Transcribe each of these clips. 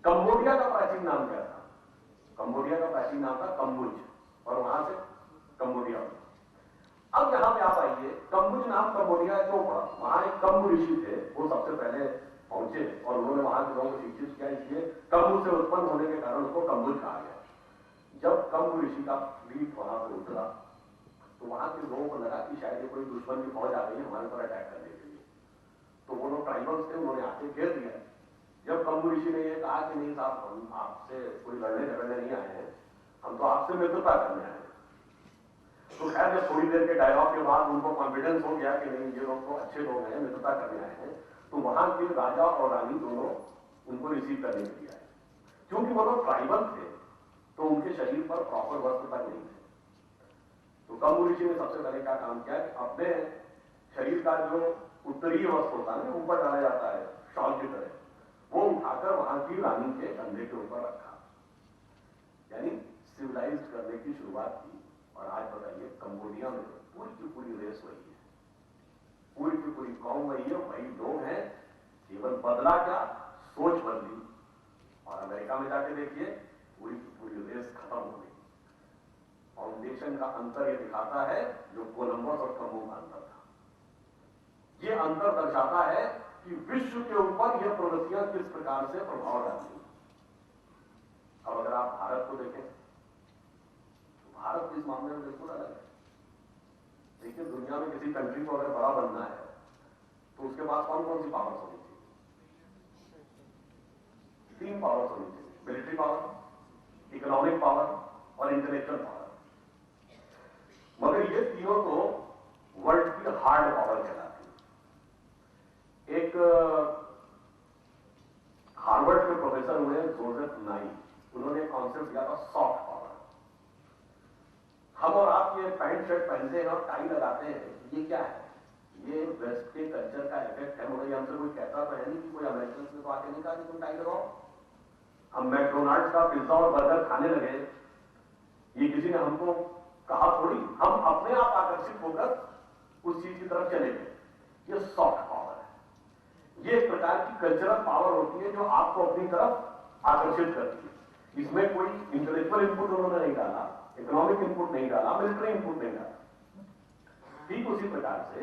Cambodia का प्राचीन नाम क्या था? कंबोडिया का प्राचीन नाम था कंबुज, और वहां से कंबोडिया। अब यहां पे आप आइए, कंबुज नाम कंबोडिया क्यों पड़ा? वहां एक कंबु ऋषि थे, वो सबसे पहले पहुंचे और उन्होंने वहां के लोगों को शिक्षित किया, इसलिए कंबु से उत्पन्न होने के कारण उसको कंबुज कहा गया। जब कंबु ऋषि का फ्लीट वहां पर उतरा तो वहां के लोगों को लगा कि शायद ये कोई दुश्मन की फौज आ गई है हमारे पर अटैक करने के लिए, तो वो लोग ट्राइबल्स थे, उन्होंने आके घेर दिया। जब कंबु ऋषि ने ये कहा कि नहीं साहब, हम आपसे कोई लड़ने झगड़ने नहीं आए हैं, हम तो आपसे मित्रता करने आए हैं, तो खैर जब थोड़ी देर के डायलॉग के बाद उनको कॉन्फिडेंस हो गया कि नहीं ये लोग तो अच्छे लोग हैं, मित्रता करने आए हैं, तो वहां के राजा और रानी दोनों उनको रिसीव करने के लिए आए। क्योंकि वो लोग ट्राइबल थे तो उनके शरीर पर प्रॉपर वस्त्र तक नहीं थे, तो कंबु ऋषि ने सबसे पहले क्या काम किया कि अपने शरीर का जो उत्तरीय वस्त्र होता है ना, ऊपर डाला जाता है शॉल की तरह, वो उठाकर वहां की रानी के कंधे के ऊपर रखा, यानी सिविलाइज करने की शुरुआत की। और आज बताइए कंबोडिया में पूरी की पूरी रेस वही है, पूरी की पूरी कौम वही है, वही लोग हैं, केवल बदला क्या, सोच बदली। और अमेरिका में जाके देखिए पूरी की पूरी रेस खत्म हो गई। फाउंडेशन का अंतर यह दिखाता है जो कोलंबस और कंबू का अंतर था। यह अंतर दर्शाता है कि विश्व के ऊपर यह प्रवृत्तियां किस प्रकार से प्रभाव डालती। अब अगर आप भारत को देखें तो भारत इस मामले में बिल्कुल अलग है। देखिए दुनिया में किसी कंट्री को अगर बड़ा बनना है तो उसके पास कौन कौन सी पावर्स होनी चाहिए? 3 पावर्स होनी चाहिए, मिलिट्री पावर, इकोनॉमिक पावर और इंटेलेक्चुअल पावर। मगर ये तीनों तो वर्ल्ड की हार्ड पावर कहलाती है। एक हार्वर्ड के प्रोफेसर हुए जोसेफ नाई, उन्होंने कॉन्सेप्ट दिया था सॉफ्ट पावर। हम और आप ये पैंट शर्ट पहनते हैं और टाई लगाते हैं, ये क्या है? ये वेस्ट के कल्चर का इफेक्ट है। मगर हमसे कोई कहता तो है नहीं कि कोई अमेरिकन ने तो आके नहीं कहा कि तुम टाई लगाओ। हम मैकडोनाल्ड्स का पिज्जा और बर्गर खाने लगे, ये किसी ने हमको कहा थोड़ी, हम अपने आप आकर्षित होकर उस चीज की तरफ चले गए। ये सॉफ्ट पावर है। ये एक प्रकार की कल्चरल पावर होती है जो आपको अपनी तरफ आकर्षित करती है। इसमें कोई इंटेलेक्चुअल इनपुट उन्होंने नहीं डाला, इकोनॉमिक इनपुट नहीं डाला, मिलिट्री इनपुट नहीं डाला। ठीक उसी प्रकार से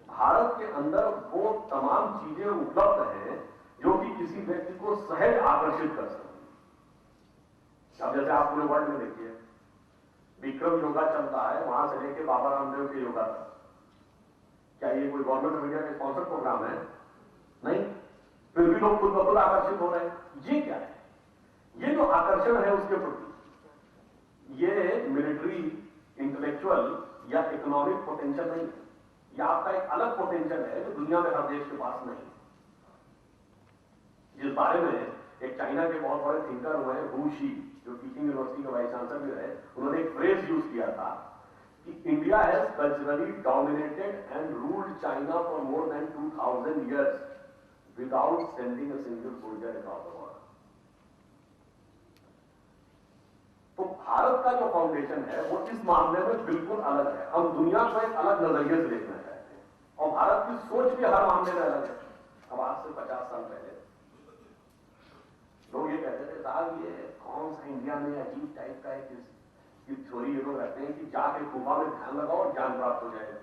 भारत के अंदर वो तमाम चीजें उपलब्ध हैं जो कि किसी व्यक्ति को सहज आकर्षित कर सकती। अब जैसे आप पूरे वर्ल्ड में देखिए, विक्रम योगा चलता है, वहां से लेके बाबा रामदेव के योगा तक। क्या ये कोई गवर्नमेंट ऑफ इंडिया का स्पॉन्सर प्रोग्राम है? नहीं, फिर भी लोग खुद ब खुद आकर्षित हो रहे हैं। ये क्या है? ये जो आकर्षण है उसके प्रति, ये मिलिट्री, इंटेलेक्चुअल या इकोनॉमिक पोटेंशियल नहीं है। ये आपका एक अलग पोटेंशियल है जो दुनिया में हर देश के पास नहीं है। जिस बारे में एक चाइना के बहुत बड़े थिंकर हुए हैं वू शी, जो टीचिंग यूनिवर्सिटी के वाइस चांसलर भी रहे, उन्होंने एक फ्रेज यूज किया था कि India has culturally dominated and ruled China for more than 2000 years without sending a single soldier across the border. तो भारत का जो फाउंडेशन है वो इस मामले में बिल्कुल अलग है। हम दुनिया को एक अलग नजरिए से देखना चाहते हैं और भारत की सोच भी हर मामले में अलग है। अब आज से 50 साल पहले लोग ये कहते थे साहब ये कौन सा इंडिया में अजीब टाइप का एक थ्योरी ये लोग रखते हैं कि जाके गुफा में ध्यान लगाओ और ज्ञान प्राप्त हो जाएगा।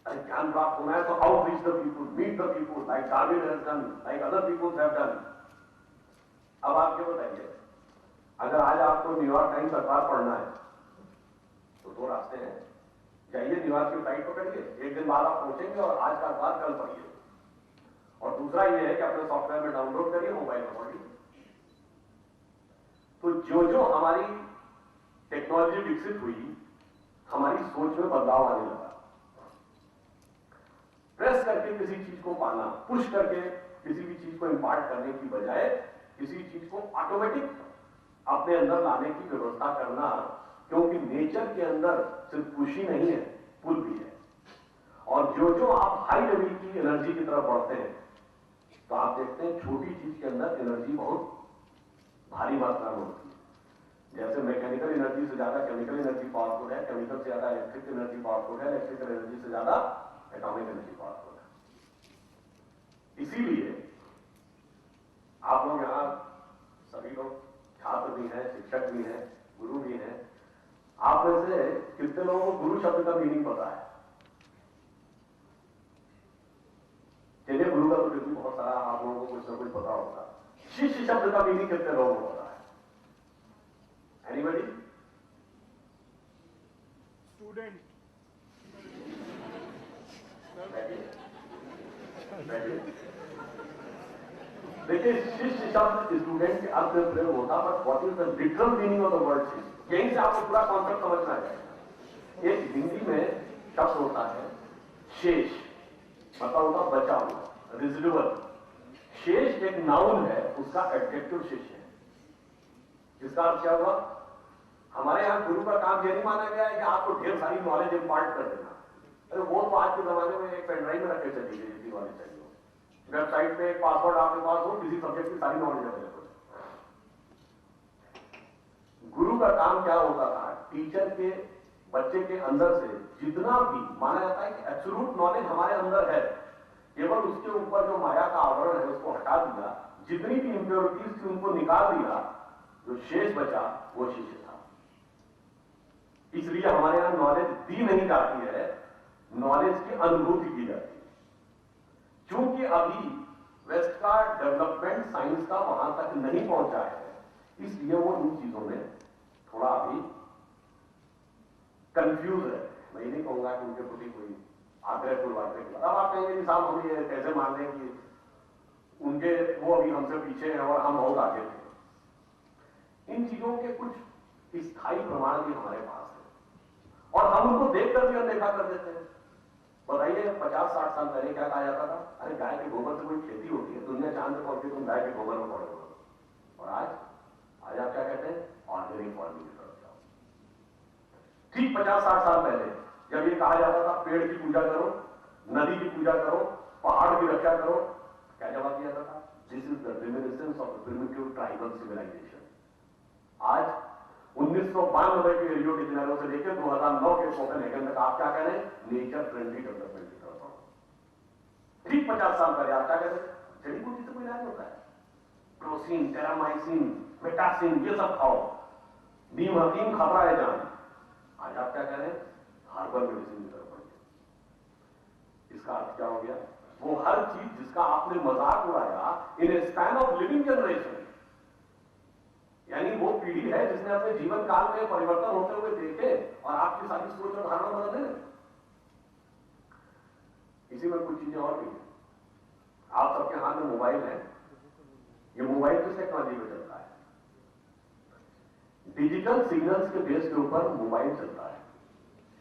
अरे ज्ञान प्राप्त होना है तो out reach the people, meet the people like Darwin has done, like other peoples have done. अब आप ये बताइए, अगर आज आपको न्यूयॉर्क टाइम्स अखबार पढ़ना है तो 2 रास्ते हैं, जाइए न्यूयॉर्क की फ्लाइट पकड़िए, एक दिन बाद आप पहुंचेंगे और आज का अखबार कल पढ़िए। और दूसरा ये है कि अपने सॉफ्टवेयर में डाउनलोड करिए, मोबाइल में पढ़िए। तो जो जो हमारी टेक्नोलॉजी विकसित हुई, हमारी सोच में बदलाव आने लगा। प्रेस करके किसी चीज को पाना, पुश करके किसी भी चीज को इंपार्ट करने की बजाय किसी चीज को ऑटोमेटिक अपने अंदर लाने की व्यवस्था करना, क्योंकि नेचर के अंदर सिर्फ पुश ही नहीं है, पुल भी है। और जो जो आप हाई लेवल की एनर्जी की तरफ बढ़ते हैं तो आप देखते हैं छोटी चीज के अंदर एनर्जी बहुत भारी मात्रा में होती है। जैसे मैकेनिकल एनर्जी से ज्यादा केमिकल एनर्जी पावरफुल है, केमिकल से ज्यादा इलेक्ट्रिक एनर्जी पावरफुल है, इलेक्ट्रिकल एनर्जी से ज्यादा एटॉमिक एनर्जी पावरफुल है। इसीलिए शिक्षक भी हैं, गुरु भी हैं। आप में से कितने लोगों को गुरु शब्द का मीनिंग पता है? चलिए, गुरु का तो फिर भी बहुत सारा आप लोगों को कुछ ना कुछ पता होगा। शिष्य शब्द का मीनिंग कितने लोगों को पता है? एनीबॉडी? स्टूडेंट। देखिए, शिष्य शब्द स्टूडेंट के अर्थ में प्रयोग होता, but what is the literal meaning of the word शिष्य, यहीं से आपको पूरा कॉन्सेप्ट समझना है। एक हिंदी में शब्द होता है शेष, मतलब होता बचा हुआ, रेजिडुअल। शेष एक नाउन है, उसका एडजेक्टिव शेष है। इसका अर्थ क्या हुआ? हमारे यहां गुरु का काम यह नहीं माना गया है कि आपको ढेर सारी नॉलेज इंपार्ट कर देना। अरे वो तो आज के जमाने में एक पेनड्राइव में रखे चली गई, जितनी नॉलेज चाहिए। वेबसाइट पे एक पासवर्ड आपके पास हो, किसी सब्जेक्ट की सारी नॉलेज अवेलेबल। गुरु का काम क्या होता था? टीचर के बच्चे के अंदर से जितना भी माना जाता है कि एब्सोल्यूट नॉलेज हमारे अंदर है, केवल उसके ऊपर जो माया का आवरण है उसको हटा दिया, जितनी भी इंप्योरिटीज थी उनको निकाल दिया, जो शेष बचा वो शिष्य था। इसलिए हमारे यहां नॉलेज दी नहीं जाती है, नॉलेज की अनुभूति की जाती है। क्योंकि अभी वेस्ट का डेवलपमेंट साइंस का वहां तक नहीं पहुंचा है, इसलिए वो इन चीजों में थोड़ा अभी कंफ्यूज है। मैं नहीं कहूंगा कि उनके प्रति कोई आग्रह पूर्वाग्रह। अब आप कहेंगे कि साहब हम ये कैसे मान लें कि उनके वो अभी हमसे पीछे हैं और हम बहुत आगे थे। इन चीजों के कुछ स्थायी प्रमाण भी हमारे पास है और हम उनको देख कर भी अनदेखा कर देते हैं। बताइए 50-60 साल पहले क्या कहा जाता था? अरे गाय के गोबर से कोई खेती होती है? दुनिया चांद पे पहुंची तुम गाय के गोबर में पड़े हो। और आज आप क्या कहते हैं? ऑर्गेनिक फार्मिंग की तरफ जाओ। ठीक 50-60 साल पहले जब ये कहा जाता था पेड़ की पूजा करो, नदी की पूजा करो, पहाड़ की रक्षा करो, क्या जवाब दिया जाता था? This is the reminiscence of the primitive tribal civilisation. आज 1992 के रियो डी जेनेरो से लेकर 2009 के कोपेनहेगन तक आप क्या कह रहे हैं? नेचर फ्रेंडली डेवलपमेंट की तरफ बढ़ो। ठीक 50 साल पहले आप क्या कह रहे हैं? जड़ी बूटी से कोई इलाज होता है? क्रोसिन, टेरामाइसिन, मेटासिन, ये सब खाओ, नीम हकीम खतरा है जान। आज आप क्या कह रहे हैं? हार्बल मेडिसिन की तरफ बढ़ो। इसका अर्थ क्या हो गया? वो हर चीज जिसका आपने मजाक उड़ाया इन ए स्पैन ऑफ लिविंग जनरेशन, यानी वो पीढ़ी है जिसने अपने जीवन काल में परिवर्तन होते हुए देखे और आपकी सारी सोच और धारणा बदल रहे। इसी में कुछ चीजें और भी हैं। आप सबके हाथ में मोबाइल है, ये मोबाइल किस टेक्नोलॉजी में चलता है? डिजिटल सिग्नल्स के बेस के ऊपर मोबाइल चलता है।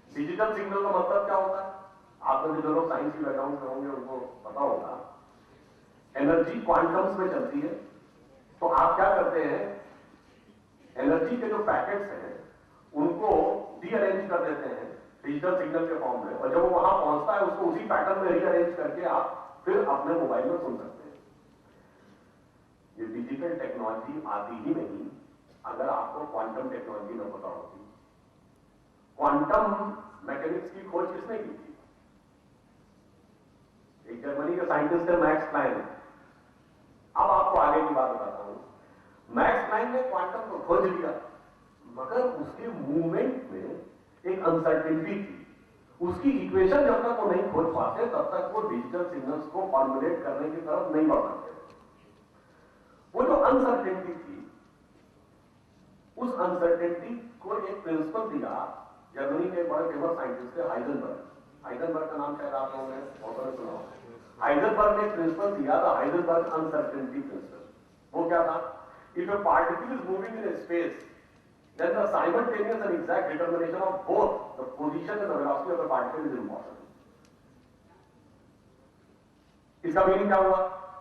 डिजिटल सिग्नल का मतलब क्या होता है? आप में जो लोग साइंस की बैकग्राउंड से होंगे उनको पता होगा। एनर्जी क्वांटम्स में चलती है। तो आप क्या करते हैं? एनर्जी के जो पैकेट्स हैं उनको रीअरेंज कर देते हैं डिजिटल सिग्नल के फॉर्म में, और जब वो वहां पहुंचता है उसको उसी पैटर्न में रीअरेंज करके आप फिर अपने मोबाइल में सुन सकते हैं। ये डिजिटल टेक्नोलॉजी आती ही नहीं अगर आपको क्वांटम टेक्नोलॉजी न पता होती। क्वांटम मैकेनिक्स की खोज किसने की थी? एक जर्मनी के साइंटिस्ट है मैक्स प्लैंक। अब आपको आगे की बात बताता हूं। मैक्स प्लैंक ने क्वांटम को खोज लिया, मगर उसके मूवमेंट में एक अनसर्टेनिटी थी। उसकी इक्वेशन जब तक वो नहीं खोज पाते तब तक वो डिजिटल सिग्नल्स को फॉर्मुलेट करने की तरफ नहीं बढ़ पाते। वो जो अनसर्टेनिटी थी, उस अनसर्टेनिटी को एक प्रिंसिपल दिया जर्मनी के बड़े फेमस साइंटिस्ट थे हाइजेनबर्ग। हाइजेनबर्ग का नाम शायद आप लोगों ने बहुत सुना होगा। हाइजेनबर्ग ने प्रिंसिपल दिया था, हाइजेनबर्ग अनसर्टेनिटी प्रिंसिपल। वो क्या था? If a particle is moving in a space, then the simultaneous and exact determination of both the position and the velocity of the particle is impossible. इसका meaning क्या हुआ?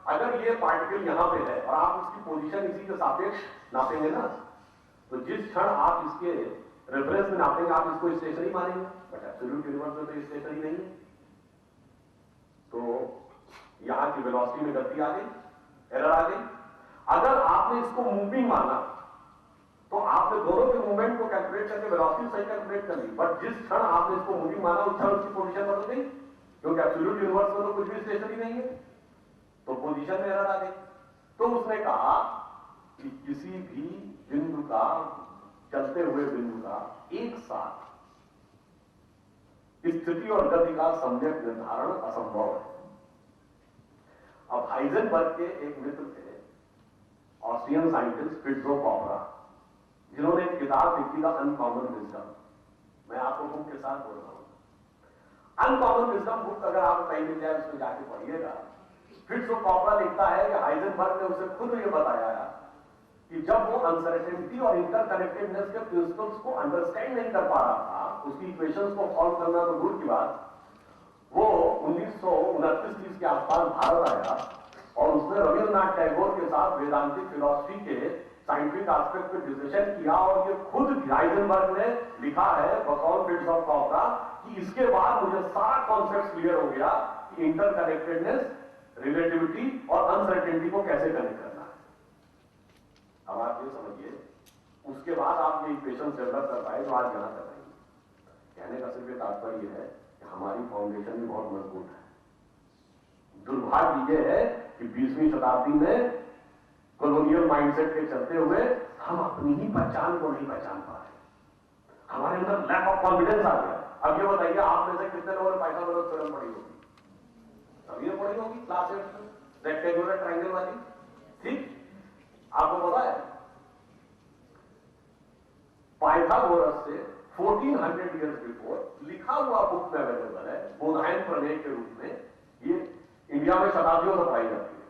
अगर ये पार्टिकल यहां पे है और आप इसकी पोजीशन इसी के सापेक्ष नापेंगे ना, तो जिस क्षण आप इसके रेफरेंस में नापेंगे आप इसको स्टेशनरी मानेंगे, बट एब्सोल्यूट यूनिवर्स में तो स्टेशनरी नहीं है। तो यहां की वेलोसिटी में गति आ गई, एरर आ गई। अगर आपने इसको मूविंग माना तो आपने दोनों के मूवमेंट को कैलकुलेट करके वेलोसिटी सही कैलकुलेट कर ली, बट जिस क्षण आपने इसको मूविंग माना उस क्षण उसकी पोजीशन बदल गई, क्योंकि एब्सोल्यूट यूनिवर्स में तो कुछ भी स्टेशनरी नहीं है, तो पोजीशन में एरर आ गई। तो उसने कहा कि किसी भी बिंदु का चलते हुए बिंदु का एक साथ स्थिति और गति का सम्यक निर्धारण असंभव है। अब हाइजेनबर्ग के एक मित्र थे, ऑस्ट्रियन साइंटिस्ट फ्रिट्जो कॉपरा, जिन्होंने एक किताब लिखी था अनकॉमन विजडम। मैं आपको बुक के साथ बोल रहा हूं। अनकॉमन विजडम बुक अगर आप कहीं मिल जाए उसमें जाके पढ़िएगा। फ्रिट्जो कॉपरा लिखता है कि हाइजेनबर्ग ने उसे खुद ये बताया कि जब वो अनसर्टेनिटी और इंटरकनेक्टेडनेस के प्रिंसिपल्स को अंडरस्टैंड नहीं कर पा रहा था, उसकी इक्वेशंस को सॉल्व करना तो दूर की बात, वो 1929-30 के आसपास भारत आया और उसने रविन्द्रनाथ टैगोर के साथ वेदांतिक फिलॉसफी के साइंटिफिक एस्पेक्ट पे डिस्कशन किया और ये खुद हाइजेनबर्ग ने लिखा है बकौल फ्रिट्जो कॉपरा कि इसके बाद मुझे सारा कॉन्सेप्ट क्लियर हो गया कि इंटरकनेक्टेडनेस, रिलेटिविटी और अनसर्टेनिटी को कैसे कनेक्ट करना है। अब आप ये समझिए, उसके बाद आप ये इक्वेशन डेवलप कर पाए तो आज यहां तक नहीं। कहने का सिर्फ तात्पर्य है कि हमारी फाउंडेशन भी बहुत मजबूत है। दुर्भाग्य ये है कि 20वीं शताब्दी में कॉलोनियल माइंडसेट के चलते हुए हम अपनी ही पहचान को नहीं पहचान पा रहे। हमारे अंदर लैक ऑफ कॉन्फिडेंस आ गया। अब ये बताइए, आप में से कितने लोगों ने पाइथागोरस थ्योरम पढ़ी होगी? सभी ने पढ़ी होगी क्लास 8 में, रेक्टेंगुलर ट्रायंगल वाली। ठीक, आपको पता है पाइथागोरस से 1400 ईयर्स बिफोर लिखा हुआ बुक में अवेलेबल है, बोधायन प्रमेय के रूप में। ये इंडिया में शताब्दियों से पढ़ाई जाती है।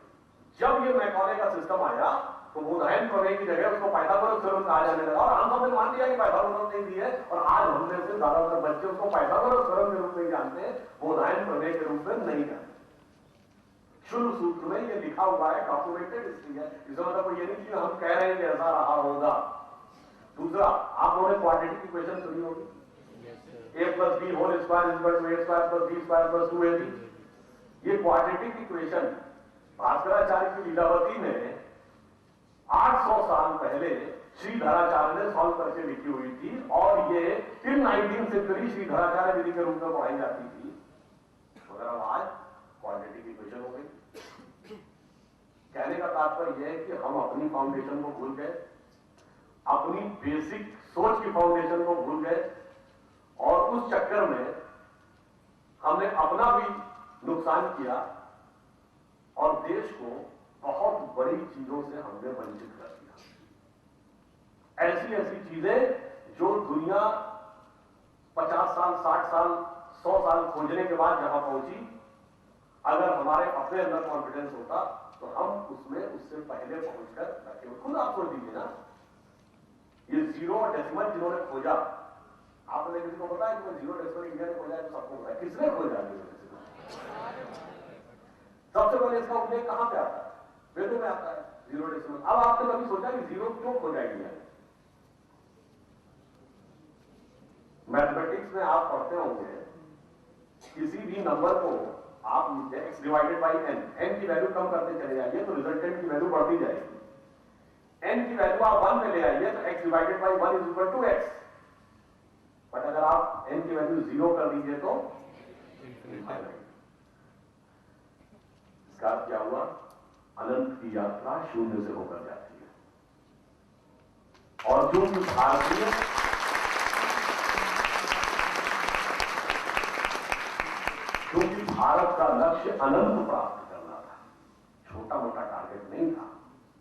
जब ये मैकॉले का सिस्टम आया तो बोधायन प्रमेय की जगह उसको पाइथागोरस थ्योरम कहा जाने लगा और हम सबने मान लिया कि पाइथागोरस नहीं दी है, और आज हमने से ज्यादातर बच्चे उसको पाइथागोरस थ्योरम के रूप में जानते हैं, बोधायन प्रमेय के रूप में नहीं जानते। शुल्क सूत्र में ये लिखा हुआ है, डॉक्यूमेंटेड हिस्ट्री है। इसका मतलब कोई ये नहीं कि हम कह रहे हैं कि ऐसा रहा होगा। दूसरा, आप लोगों ने क्वाड्रेटिक इक्वेशन सुनी होगी, a + b whole square = a² + b² + 2ab। ये क्वाड्रेटिक इक्वेशन भास्कराचार्य की लीलावती में 800 साल पहले श्रीधराचार्य ने सॉल्व करके लिखी हुई थी और ये टिल 19th सेंचुरी श्रीधराचार्य विधि के रूप में पढ़ाई जाती थी। मगर अब आज क्वाड्रेटिक इक्वेशन हो गई। कहने का तात्पर्य यह है कि हम अपनी फाउंडेशन को भूल गए, अपनी बेसिक सोच की फाउंडेशन को भूल गए, और उस चक्कर में हमने अपना भी नुकसान किया और देश को बहुत बड़ी चीजों से हमने वंचित कर दिया। ऐसी ऐसी चीजें जो दुनिया 50 साल, 60 साल, 100 साल खोजने के बाद जहां पहुंची, अगर हमारे अपने अंदर कॉन्फिडेंस होता तो हम उसमें उससे पहले पहुंचकर रखे। खुद आप सोच दीजिए ना, ये जीरो और डेसिमल जिन्होंने खोजा, आपने किसी को पता है कि जीरो डेसिमल इंडिया ने खोजा है? तो सबको पता है किसने खोजा जीरो डेसिमल। सबसे पहले इसका उल्लेख कहां पे आता है? वेदों में आता है जीरो डेसिमल। अब आपने कभी सोचा कि जीरो क्यों खोजा इंडिया ने? मैथमेटिक्स में आप पढ़ते होंगे, किसी भी नंबर को आप x / n, n की वैल्यू कम करते चले जाइए तो रिजल्टेंट की वैल्यू बढ़ती जाएगी। n की वैल्यू आप 1 में ले आइए तो x / 1 = x। बट अगर आप n की वैल्यू 0 कर दीजिए तो इसका क्या हुआ? अनंत की यात्रा शून्य से होकर जाती है। और जो भारतीय क्योंकि भारत का लक्ष्य अनंत प्राप्त करना था, छोटा मोटा टारगेट नहीं था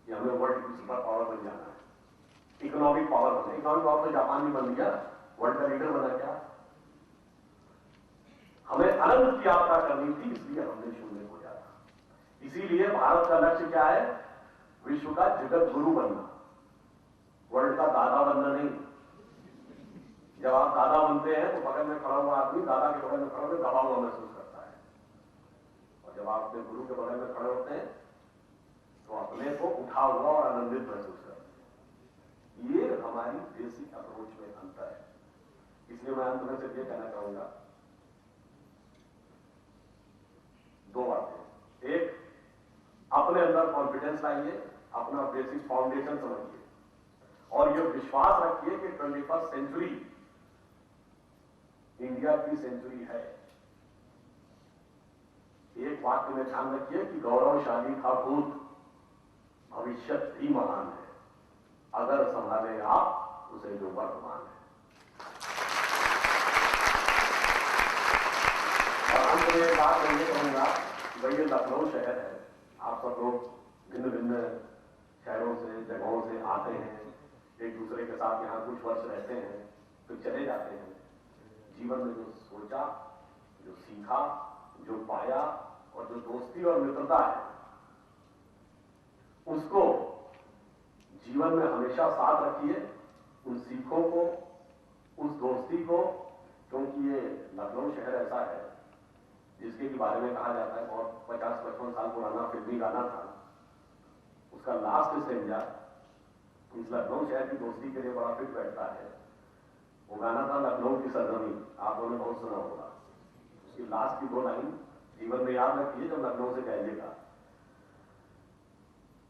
कि हमें वर्ल्ड की सुपर पावर बन जाना है, इकोनॉमिक पावर बने। इकोनॉमिक पावर तो जापान भी बन गया, वर्ल्ड का लीडर बना। क्या हमें अनंत की यात्रा करनी थी, इसलिए हमने शून्य को जाना। इसीलिए भारत का लक्ष्य क्या है? विश्व का जगत गुरु बनना, वर्ल्ड का दादा बनना नहीं। जब आप दादा बनते हैं तो बगल में खड़ा हुआ आदमी दादा के बगल में खड़ा होकर दबा हुआ महसूस करता है, और जब आप अपने गुरु के बगल में खड़े होते हैं तो अपने को उठा हुआ और आनंदित महसूस करते हैं। ये हमारी बेसिक अप्रोच में अंतर है। इसलिए मैं अंत में सिर्फ ये कहना चाहूंगा, दो बातें। एक, अपने अंदर कॉन्फिडेंस लाइए, अपना बेसिक फाउंडेशन समझिए, और यह विश्वास रखिए कि 21st सेंचुरी इंडिया की सेंचुरी है। एक वाक्य में ध्यान रखिए कि गौरवशाली था भूत, भविष्य भी महान है। अगर संभाले आप उसे जो वर्तमान है। और अंत में बात मैं ये कहूंगा, भाई ये लखनऊ शहर है, आप सब लोग भिन्न भिन्न शहरों से, जगहों से आते हैं, एक दूसरे के साथ यहाँ कुछ वर्ष रहते हैं, फिर चले जाते हैं। जीवन में जो सोचा, जो सीखा, जो पाया और जो दोस्ती और मित्रता है, उसको जीवन में हमेशा साथ रखिए। उन सीखों को, उस दोस्ती को, क्योंकि ये लखनऊ शहर ऐसा है जिसके बारे में कहा जाता है, बहुत 50-55 साल पुराना फिल्मी गाना था, उसका लास्ट स्टेंजा इस लखनऊ शहर की दोस्ती के लिए बड़ा फिट बैठता है। वो गाना था लखनऊ की सरजमी, आप लोगों ने बहुत सुना होगा। उसकी लास्ट की 2 लाइन जीवन में याद रखिए जब लखनऊ से कहिएगा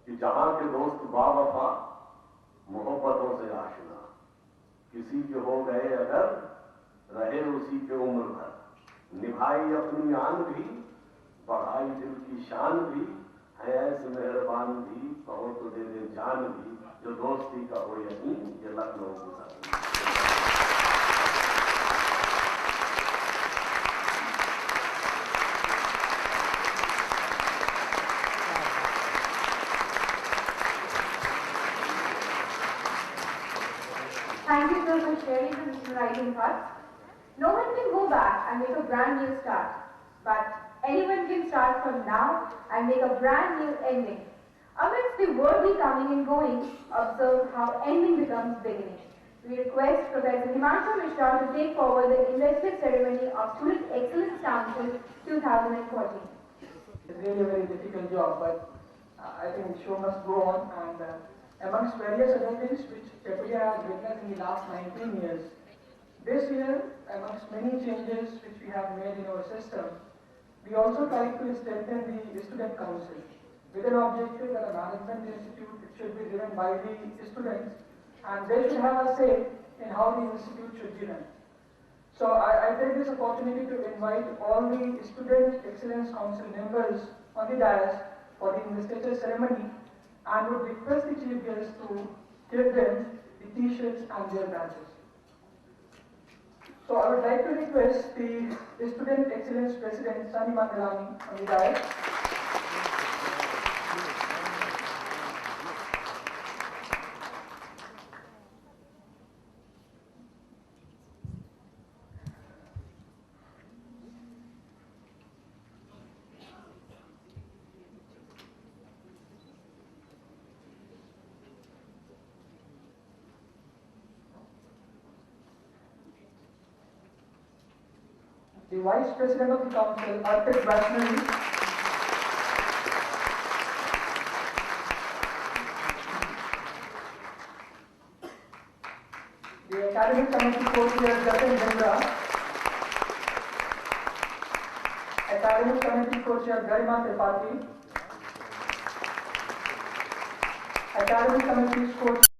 कि जहां के दोस्त बावफा, मोहब्बतों से आशना, किसी के हो गए अगर रहे उसी के उम्र भर, निभाई अपनी आन भी, बढ़ाई दिल की शान भी, है ऐसे मेहरबान भी, कहो तो दे दे जान भी, जो दोस्ती का हो यकीन, ये लखनऊ की सरजमी। Thank you sir for sharing the mesmerizing thoughts. No one can go back and make a brand new start, but anyone can start from now and make a brand new ending. Amidst the worldly coming and going, observe how ending becomes beginning. We request Professor Himanshu Mishra to take forward the investor ceremony of Student Excellence Council 2014. It's really a very difficult job, but I think the show must go on. And amongst various other things which Kepodia has witnessed in the last 19 years, this year, amongst many changes which we have made in our system, we also tried to strengthen the student council with an objective that a management institute should be driven by the students, and they should have a say in how the institute should be run. So I take this opportunity to invite all the Student Excellence Council members on the dais for the investiture ceremony, and would request the chief guest to give them the t-shirts and their badges. So I would like to request the Student Excellence President Sunny Mangalani on the dais. The Vice President of the Council, Arpit Vaishnavi. The Academic Committee Co-Chair, Jatin Jindra. Academic Committee Co-Chair, Garima Tripathi. Academic Committee Co-Chair